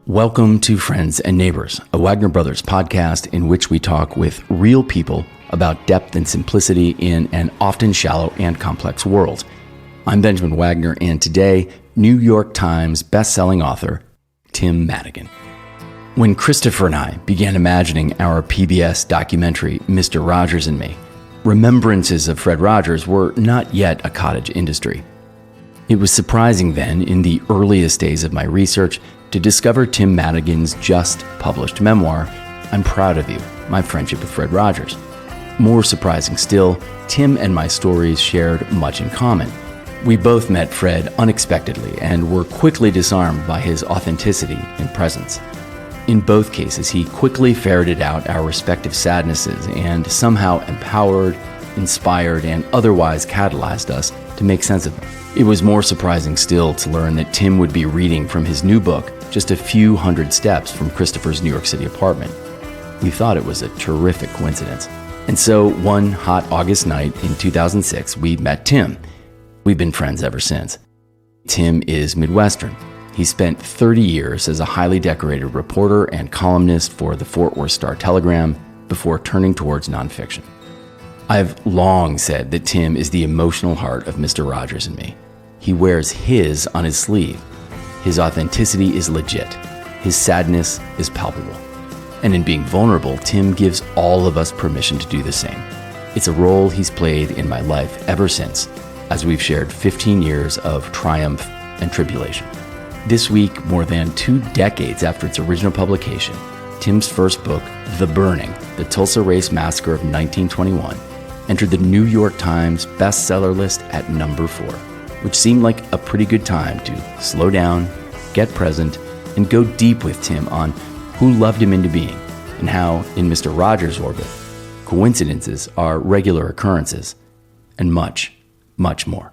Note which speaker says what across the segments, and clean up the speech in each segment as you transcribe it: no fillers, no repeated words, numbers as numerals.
Speaker 1: Welcome to Friends and Neighbors, a Wagner Brothers podcast in which we talk with real people about depth and simplicity in an often shallow and complex world. I'm Benjamin Wagner, and today, New York Times best-selling author Tim Madigan. When Christopher and I began imagining our PBS documentary, Mr. Rogers and Me, remembrances of Fred Rogers were not yet a cottage industry. It was surprising then, in the earliest days of my research, to discover Tim Madigan's just published memoir, I'm Proud of You, My Friendship with Fred Rogers. More surprising still, Tim and my stories shared much in common. We both met Fred unexpectedly and were quickly disarmed by his authenticity and presence. In both cases, he quickly ferreted out our respective sadnesses and somehow empowered, inspired, and otherwise catalyzed us to make sense of them. It was more surprising still to learn that Tim would be reading from his new book just a few hundred steps from Christopher's New York City apartment. We thought it was a terrific coincidence. And so one hot August night in 2006, we met Tim. We've been friends ever since. Tim is Midwestern. He spent 30 years as a highly decorated reporter and columnist for the Fort Worth Star-Telegram before turning towards nonfiction. I've long said that Tim is the emotional heart of Mr. Rogers and Me. He wears his on his sleeve. His authenticity is legit. His sadness is palpable. And in being vulnerable, Tim gives all of us permission to do the same. It's a role he's played in my life ever since, as we've shared 15 years of triumph and tribulation. This week, more than 2 decades after its original publication, Tim's first book, The Burning, The Tulsa Massacre of 1921, entered the New York Times bestseller list at number 4, which seemed like a pretty good time to slow down, get present, and go deep with Tim on who loved him into being and how, in Mr. Rogers' orbit, coincidences are regular occurrences, and much, much more.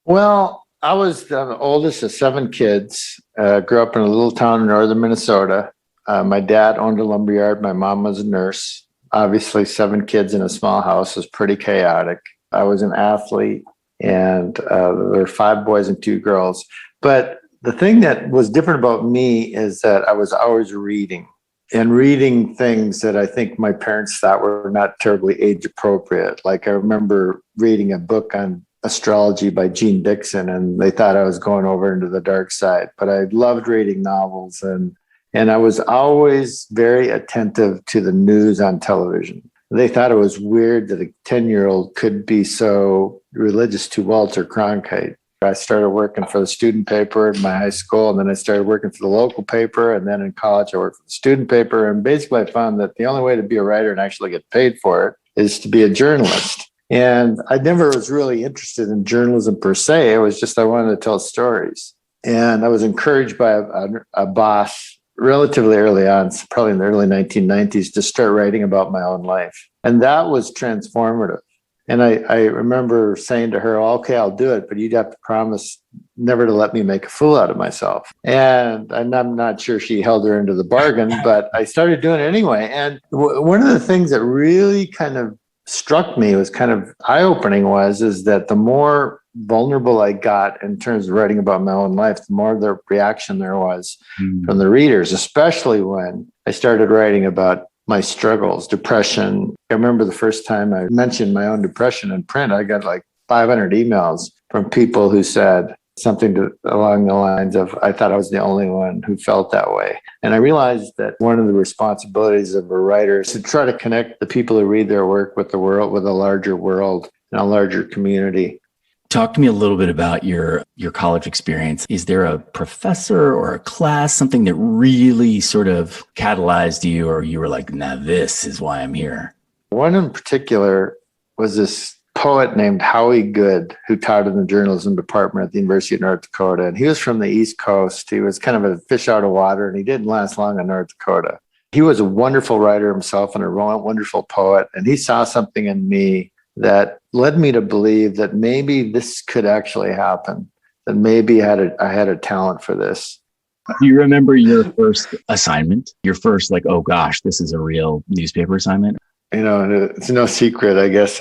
Speaker 2: Well, I was the oldest of 7 kids, grew up in a little town in northern Minnesota. My dad owned a lumberyard. My mom was a nurse. Obviously, 7 kids in a small house was pretty chaotic. I was an athlete, and there were 5 boys and 2 girls. But the thing that was different about me is that I was always reading, and reading things that I think my parents thought were not terribly age appropriate. Like I remember reading a book on astrology by Jean Dixon, and they thought I was going over into the dark side. But I loved reading novels, and I was always very attentive to the news on television. They thought it was weird that a 10-year-old could be so religious to Walter Cronkite. I started working for the student paper in my high school, and then I started working for the local paper, and then in college I worked for the student paper. And basically I found that the only way to be a writer and actually get paid for it is to be a journalist. And I never was really interested in journalism per se. It was just I wanted to tell stories. And I was encouraged by a boss relatively early on, probably in the early 1990s, to start writing about my own life. And that was transformative. And I remember saying to her, okay, I'll do it, but you'd have to promise never to let me make a fool out of myself. And I'm not sure she held her into the bargain, but I started doing it anyway. And one of the things that really kind of struck me, was kind of eye-opening, is that the more vulnerable I got in terms of writing about my own life, the more the reaction there was from the readers, especially when I started writing about my struggles, depression. I remember the first time I mentioned my own depression in print, I got like 500 emails from people who said something along the lines of, I thought I was the only one who felt that way. And I realized that one of the responsibilities of a writer is to try to connect the people who read their work with the world, with a larger world and a larger community.
Speaker 1: Talk to me a little bit about your college experience. Is there a professor or a class, something that really sort of catalyzed you, or you were like, nah, this is why I'm here?
Speaker 2: One in particular was this poet named Howie Good, who taught in the journalism department at the University of North Dakota. And he was from the East Coast. He was kind of a fish out of water, and he didn't last long in North Dakota. He was a wonderful writer himself and a wonderful poet. And he saw something in me that led me to believe that maybe this could actually happen, that maybe I had a talent for this.
Speaker 1: Do you remember your first assignment? Your first, like, oh gosh, this is a real newspaper assignment?
Speaker 2: You know, it's no secret, I guess.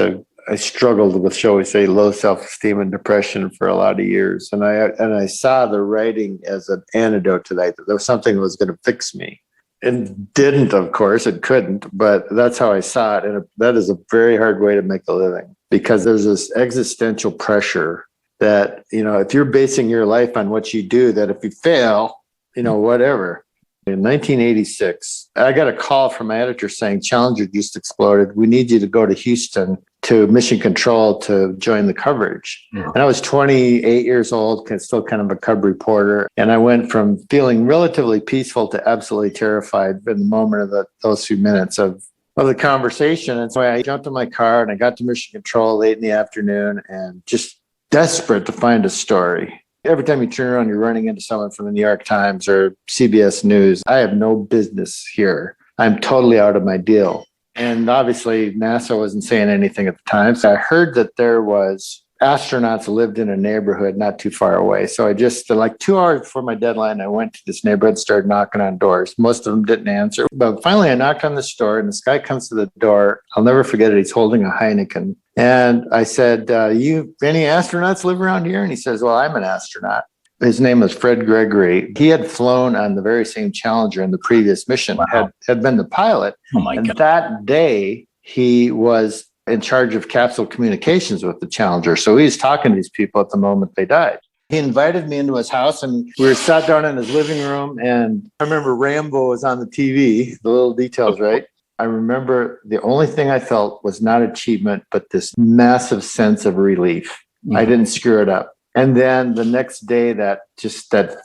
Speaker 2: I struggled with, shall we say, low self-esteem and depression for a lot of years. And I saw the writing as an antidote to that there was something that was going to fix me. It didn't, of course, it couldn't, but that's how I saw it. And that is a very hard way to make a living because there's this existential pressure that, if you're basing your life on what you do, that if you fail, whatever. In 1986, I got a call from my editor saying, Challenger just exploded. We need you to go to Houston to Mission Control to join the coverage. Yeah. And I was 28 years old, still kind of a cub reporter. And I went from feeling relatively peaceful to absolutely terrified in the moment of those few minutes of the conversation. And so I jumped in my car and I got to Mission Control late in the afternoon and just desperate to find a story. Every time you turn around, you're running into someone from the New York Times or CBS News. I have no business here. I'm totally out of my deal. And obviously, NASA wasn't saying anything at the time. So I heard that there was astronauts lived in a neighborhood not too far away. So I just, like 2 hours before my deadline, I went to this neighborhood, started knocking on doors. Most of them didn't answer. But finally, I knocked on this door, and this guy comes to the door. I'll never forget it. He's holding a Heineken. And I said, any astronauts live around here? And he says, well, I'm an astronaut. His name was Fred Gregory. He had flown on the very same Challenger in the previous mission, wow. had been the pilot.
Speaker 1: Oh my God.
Speaker 2: That day, he was in charge of capsule communications with the Challenger. So he was talking to these people at the moment they died. He invited me into his house, and we were sat down in his living room. And I remember Rambo was on the TV, the little details, right? I remember the only thing I felt was not achievement, but this massive sense of relief. Mm-hmm. I didn't screw it up. And then the next day, that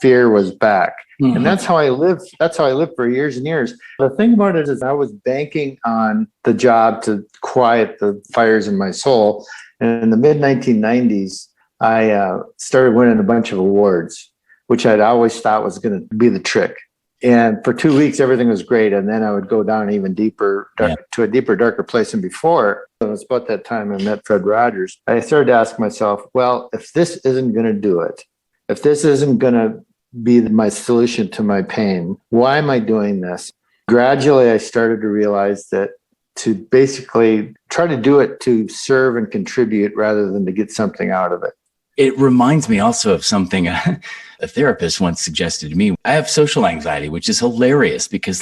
Speaker 2: fear was back. Mm-hmm. And that's how I lived. That's how I lived for years and years. The thing about it is I was banking on the job to quiet the fires in my soul. And in the mid-1990s, I started winning a bunch of awards, which I'd always thought was going to be the trick. And for 2 weeks, everything was great. And then I would go down even deeper, to a deeper, darker place than before. So it was about that time I met Fred Rogers. I started to ask myself, well, if this isn't going to do it, if this isn't going to be my solution to my pain, why am I doing this? Gradually, I started to realize that to basically try to do it to serve and contribute rather than to get something out of it.
Speaker 1: It reminds me also of something a therapist once suggested to me. I have social anxiety, which is hilarious because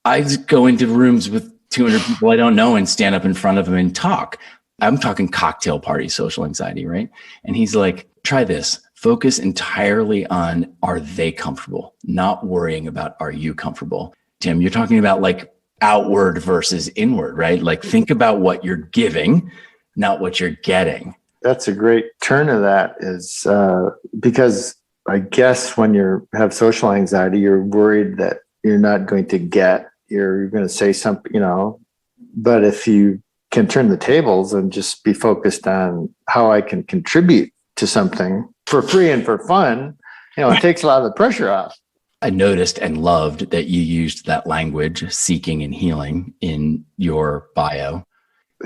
Speaker 1: I go into rooms with 200 people I don't know and stand up in front of them and talk. I'm talking cocktail party social anxiety, right? And he's like, try this. Focus entirely on, are they comfortable? Not worrying about, are you comfortable? Tim, you're talking about outward versus inward, right? Think about what you're giving, not what you're getting.
Speaker 2: That's a great turn of that is because I guess when you have social anxiety, you're worried that you're not going to get, you're going to say something, but if you can turn the tables and just be focused on how I can contribute to something for free and for fun, it takes a lot of the pressure off.
Speaker 1: I noticed and loved that you used that language, seeking and healing, in your bio.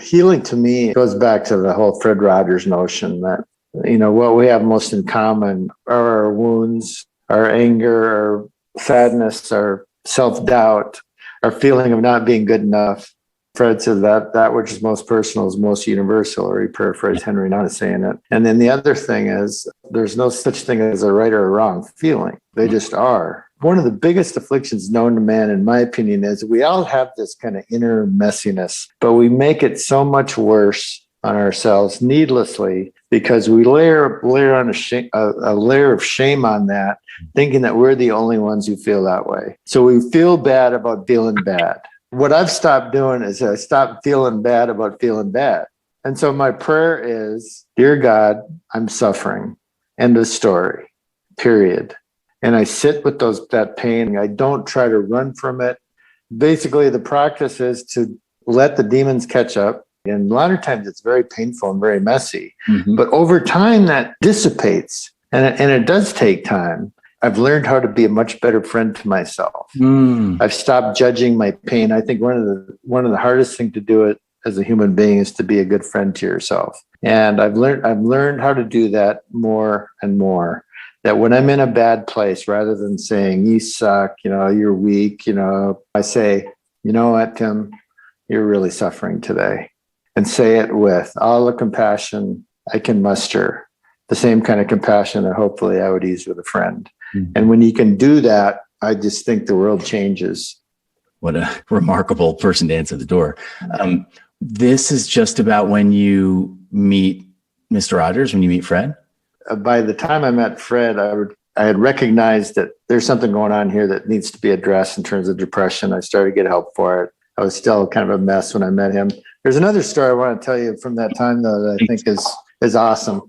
Speaker 2: Healing to me goes back to the whole Fred Rogers notion that, what we have most in common are our wounds, our anger, our sadness, our self-doubt, our feeling of not being good enough. Fred says that which is most personal is most universal, or he paraphrased Henry not saying it. And then the other thing is there's no such thing as a right or a wrong feeling. They just are. One of the biggest afflictions known to man, in my opinion, is we all have this kind of inner messiness, but we make it so much worse on ourselves needlessly because we layer on a layer of shame on that, thinking that we're the only ones who feel that way. So we feel bad about feeling bad. What I've stopped doing is I stopped feeling bad about feeling bad. And so my prayer is, dear God, I'm suffering. End of story, period. And I sit with that pain. I don't try to run from it. Basically, the practice is to let the demons catch up. And a lot of times it's very painful and very messy. Mm-hmm. But over time, that dissipates. And it does take time. I've learned how to be a much better friend to myself. I've stopped judging my pain. I think one of the hardest things to do it as a human being is to be a good friend to yourself. And I've learned how to do that more and more. That when I'm in a bad place, rather than saying, you suck, you're weak, I say, you know what, Tim, you're really suffering today. and say it with all the compassion I can muster, the same kind of compassion that hopefully I would use with a friend. Mm-hmm. And when you can do that, I just think the world changes.
Speaker 1: What a remarkable person to answer the door. This is just about when you meet Mr. Rogers, when you meet Fred?
Speaker 2: By the time I met Fred, I had recognized that there's something going on here that needs to be addressed in terms of depression. I started to get help for it. I was still kind of a mess when I met him. There's another story I want to tell you from that time, though, that I think is awesome.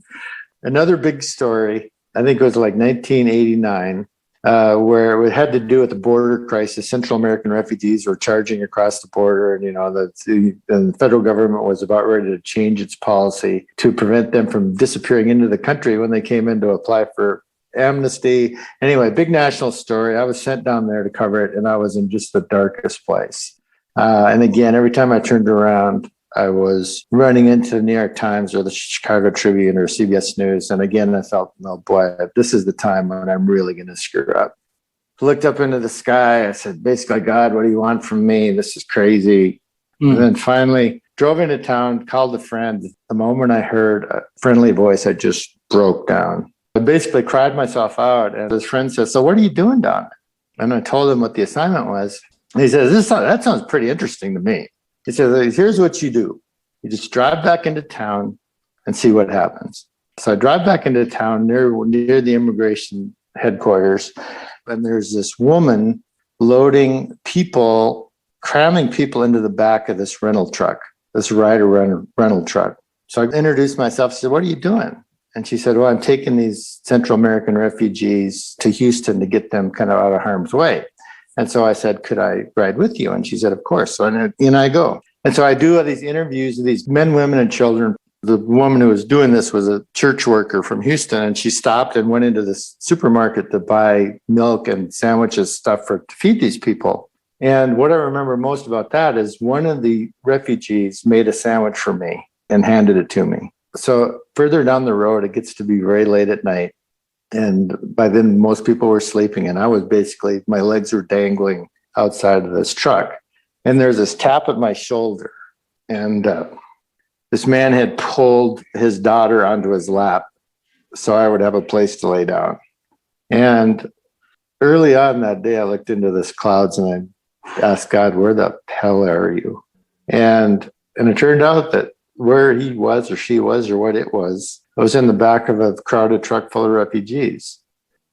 Speaker 2: Another big story, I think it was like 1989, where it had to do with the border crisis. Central American refugees were charging across the border, and the federal government was about ready to change its policy to prevent them from disappearing into the country when they came in to apply for amnesty. Anyway, big national story. I was sent down there to cover it, and I was in just the darkest place. And again, every time I turned around, I was running into the New York Times or the Chicago Tribune or CBS News. And again, I felt, oh boy, this is the time when I'm really going to screw up. I looked up into the sky. I said, basically, God, what do you want from me? This is crazy. And then finally drove into town, called a friend. The moment I heard a friendly voice, I just broke down. I basically cried myself out. And his friend says, so what are you doing down there? And I told him what the assignment was. And he says, that sounds pretty interesting to me. He says, here's what you do. You just drive back into town and see what happens. So I drive back into town near the immigration headquarters. And there's this woman loading people, cramming people into the back of this rental truck, this rider rental truck. So I introduced myself, said, what are you doing? And she said, well, I'm taking these Central American refugees to Houston to get them kind of out of harm's way. And so I said, could I ride with you? And she said, of course. So in I go. And so I do all these interviews of these men, women, and children. The woman who was doing this was a church worker from Houston, and she stopped and went into this supermarket to buy milk and sandwiches, stuff to feed these people. And what I remember most about that is one of the refugees made a sandwich for me and handed it to me. So further down the road, it gets to be very late at night. And by then, most people were sleeping, and I was basically, my legs were dangling outside of this truck. And there's this tap at my shoulder. And this man had pulled his daughter onto his lap so I would have a place to lay down. And early on that day, I looked into the clouds and I asked God, where the hell are you? And it turned out that where he was or she was or what it was, I was in the back of a crowded truck full of refugees.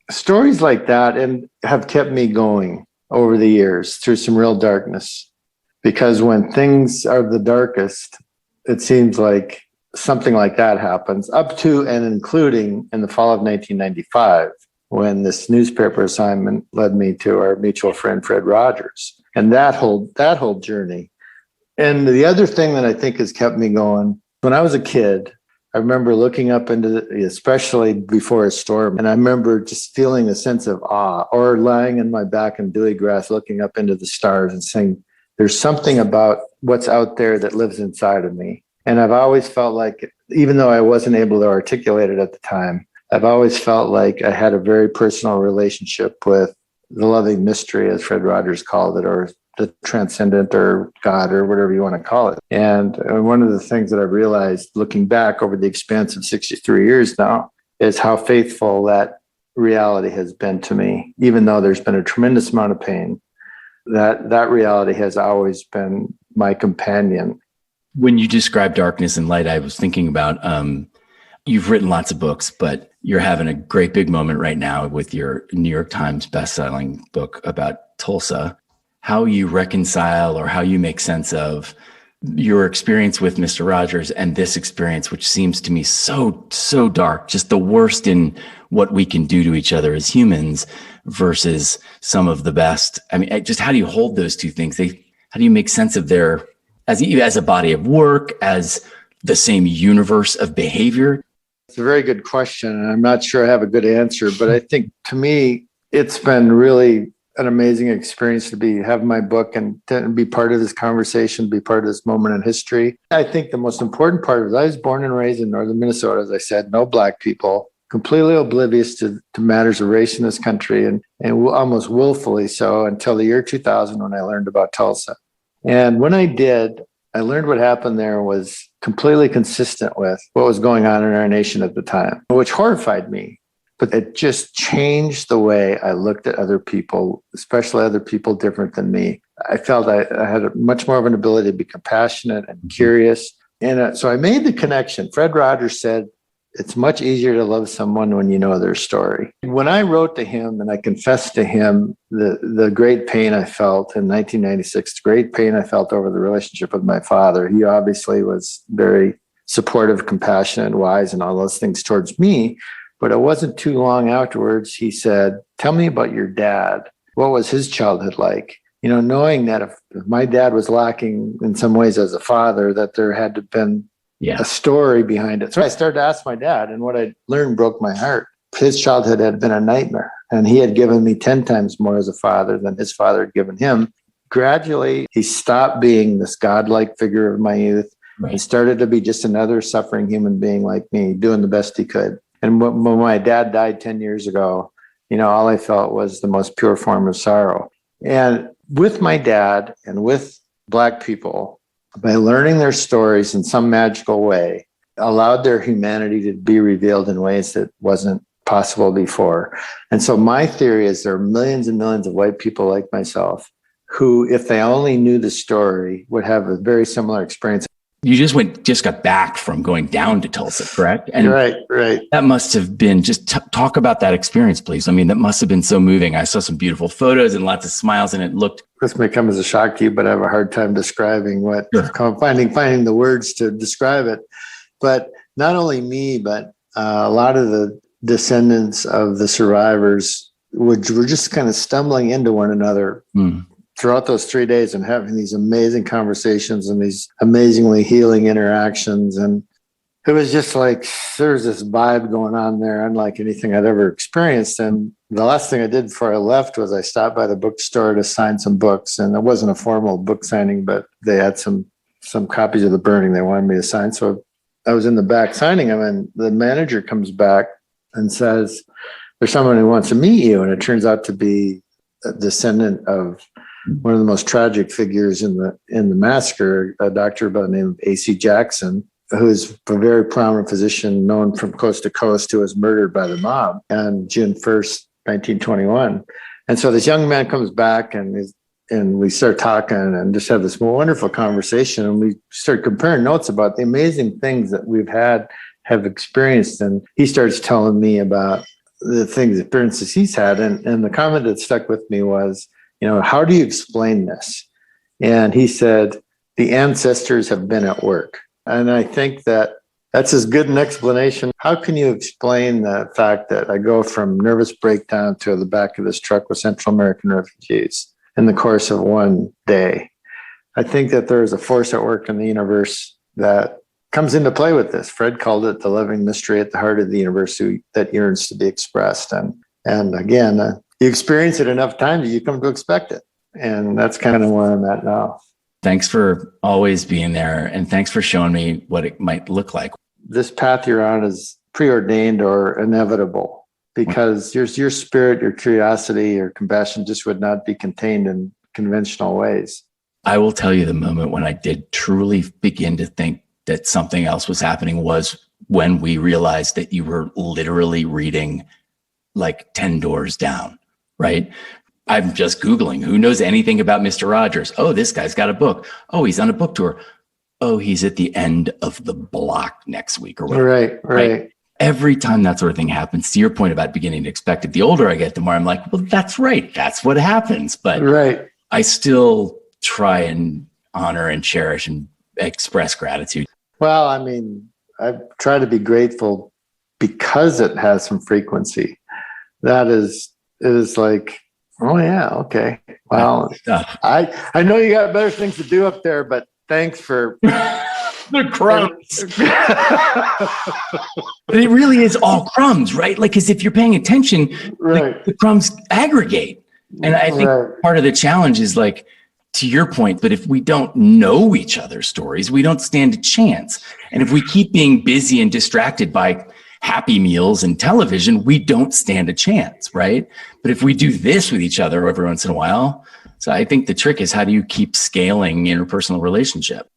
Speaker 2: Stories like that and have kept me going over the years through some real darkness. Because when things are the darkest, it seems like something like that happens, up to and including in the fall of 1995, when this newspaper assignment led me to our mutual friend, Fred Rogers, and that whole journey. And the other thing that I think has kept me going, when I was a kid, I remember looking up especially before a storm, and I remember just feeling a sense of awe, or lying in my back in dewy grass, looking up into the stars and saying, there's something about what's out there that lives inside of me. And I've always felt like, even though I wasn't able to articulate it at the time, I've always felt like I had a very personal relationship with the loving mystery, as Fred Rogers called it, or the transcendent, or God, or whatever you want to call it. And one of the things that I've realized looking back over the expanse of 63 years now is how faithful that reality has been to me, even though there's been a tremendous amount of pain. That reality has always been my companion.
Speaker 1: When you describe darkness and light, I was thinking about, you've written lots of books, but you're having a great big moment right now with your New York Times bestselling book about Tulsa. How you reconcile or how you make sense of your experience with Mr. Rogers and this experience, which seems to me so dark, just the worst in what we can do to each other as humans versus some of the best. I mean, just how do you hold those two things? How do you make sense of their, as a body of work, as the same universe of behavior?
Speaker 2: It's a very good question, and I'm not sure I have a good answer, but I think to me, it's been really an amazing experience to have my book and to be part of this conversation, be part of this moment in history. I think the most important part is I was born and raised in northern Minnesota, as I said, no Black people, completely oblivious to matters of race in this country, and almost willfully so until the year 2000 when I learned about Tulsa. And when I did, I learned what happened there was completely consistent with what was going on in our nation at the time, which horrified me. But it just changed the way I looked at other people, especially other people different than me. I felt I had much more of an ability to be compassionate and curious. And so I made the connection. Fred Rogers said, it's much easier to love someone when you know their story. When I wrote to him and I confessed to him the great pain I felt in 1996, the great pain I felt over the relationship with my father, he obviously was very supportive, compassionate, wise, and all those things towards me. But it wasn't too long afterwards, he said, tell me about your dad. What was his childhood like? Knowing that if my dad was lacking in some ways as a father, that there had to have been a story behind it. So I started to ask my dad, and what I learned broke my heart. His childhood had been a nightmare, and he had given me 10 times more as a father than his father had given him. Gradually, he stopped being this godlike figure of my youth. Right. He started to be just another suffering human being like me, doing the best he could. And when my dad died 10 years ago, all I felt was the most pure form of sorrow. And with my dad and with Black people, by learning their stories in some magical way, allowed their humanity to be revealed in ways that wasn't possible before. And so my theory is there are millions and millions of white people like myself who, if they only knew the story, would have a very similar experience.
Speaker 1: You just got back from going down to Tulsa, correct? And
Speaker 2: right.
Speaker 1: That must have been, talk about that experience, please. I mean, that must have been so moving. I saw some beautiful photos and lots of smiles, and it looked.
Speaker 2: This may come as a shock to you, but I have a hard time describing finding the words to describe it. But not only me, but a lot of the descendants of the survivors were just kind of stumbling into one another. Throughout those 3 days and having these amazing conversations and these amazingly healing interactions. And it was just like, there's this vibe going on there, unlike anything I'd ever experienced. And the last thing I did before I left was I stopped by the bookstore to sign some books. And it wasn't a formal book signing, but they had some copies of The Burning they wanted me to sign. So I was in the back signing them, and the manager comes back and says, there's someone who wants to meet you. And it turns out to be a descendant of one of the most tragic figures in the massacre, a doctor by the name of A.C. Jackson, who's a very prominent physician known from coast to coast, who was murdered by the mob on June 1st, 1921. And so this young man comes back, and we start talking and just have this wonderful conversation. And we start comparing notes about the amazing things that have experienced. And he starts telling me about the experiences he's had. And the comment that stuck with me was, how do you explain this? And he said, the ancestors have been at work. And I think that's as good an explanation. How can you explain the fact that I go from nervous breakdown to the back of this truck with Central American refugees in the course of one day? I think that there is a force at work in the universe that comes into play with this. Fred called it the living mystery at the heart of the universe that yearns to be expressed. And again, you experience it enough times, you come to expect it. And that's kind of where I'm at now.
Speaker 1: Thanks for always being there. And thanks for showing me what it might look like.
Speaker 2: This path you're on is preordained or inevitable, because your spirit, your curiosity, your compassion just would not be contained in conventional ways.
Speaker 1: I will tell you, the moment when I did truly begin to think that something else was happening was when we realized that you were literally reading like 10 doors down. Right? I'm just Googling, who knows anything about Mr. Rogers? Oh, this guy's got a book. Oh, he's on a book tour. Oh, he's at the end of the block next week or whatever.
Speaker 2: Right.
Speaker 1: Every time that sort of thing happens, to your point about beginning to expect it, the older I get, the more I'm like, well, that's right. That's what happens. But I still try and honor and cherish and express gratitude.
Speaker 2: Well, I mean, I try to be grateful because it has some frequency. That is like, oh yeah, okay. Well, I know you got better things to do up there, but thanks for
Speaker 1: the crumbs. But it really is all crumbs, right? Like, because if you're paying attention, the crumbs aggregate. And I think part of the challenge is, like, to your point, but if we don't know each other's stories, we don't stand a chance. And if we keep being busy and distracted by Happy Meals and television, we don't stand a chance, right? But if we do this with each other every once in a while, so I think the trick is, how do you keep scaling interpersonal relationship?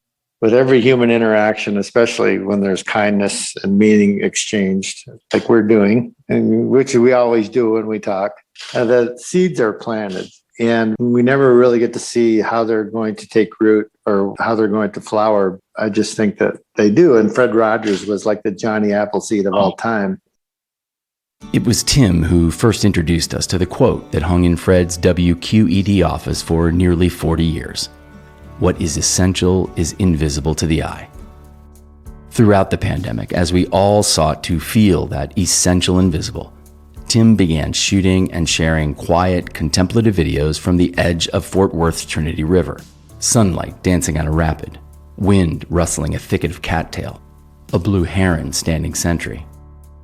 Speaker 2: with every human interaction, especially when there's kindness and meaning exchanged, like we're doing, and which we always do when we talk, the seeds are planted. And we never really get to see how they're going to take root or how they're going to flower. I just think that they do. And Fred Rogers was like the Johnny Appleseed of all time.
Speaker 1: It was Tim who first introduced us to the quote that hung in Fred's WQED office for nearly 40 years. What is essential is invisible to the eye. Throughout the pandemic, as we all sought to feel that essential invisible, Tim began shooting and sharing quiet, contemplative videos from the edge of Fort Worth's Trinity River. Sunlight dancing on a rapid, wind rustling a thicket of cattail, a blue heron standing sentry.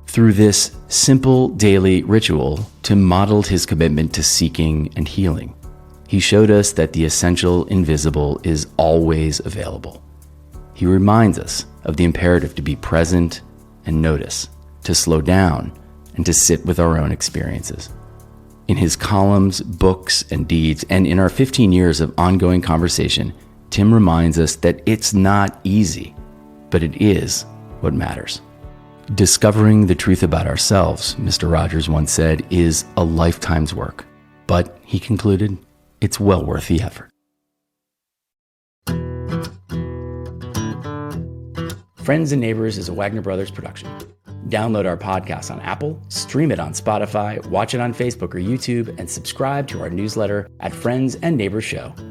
Speaker 1: Through this simple daily ritual, Tim modeled his commitment to seeking and healing. He showed us that the essential invisible is always available. He reminds us of the imperative to be present and notice, to slow down, and to sit with our own experiences. In his columns, books, and deeds, and in our 15 years of ongoing conversation, Tim reminds us that it's not easy, but it is what matters. Discovering the truth about ourselves, Mr. Rogers once said, is a lifetime's work. But, he concluded, it's well worth the effort. Friends and Neighbors is a Wagner Brothers production. Download our podcast on Apple, stream it on Spotify, watch it on Facebook or YouTube, and subscribe to our newsletter at friendsandneighborsshow.com.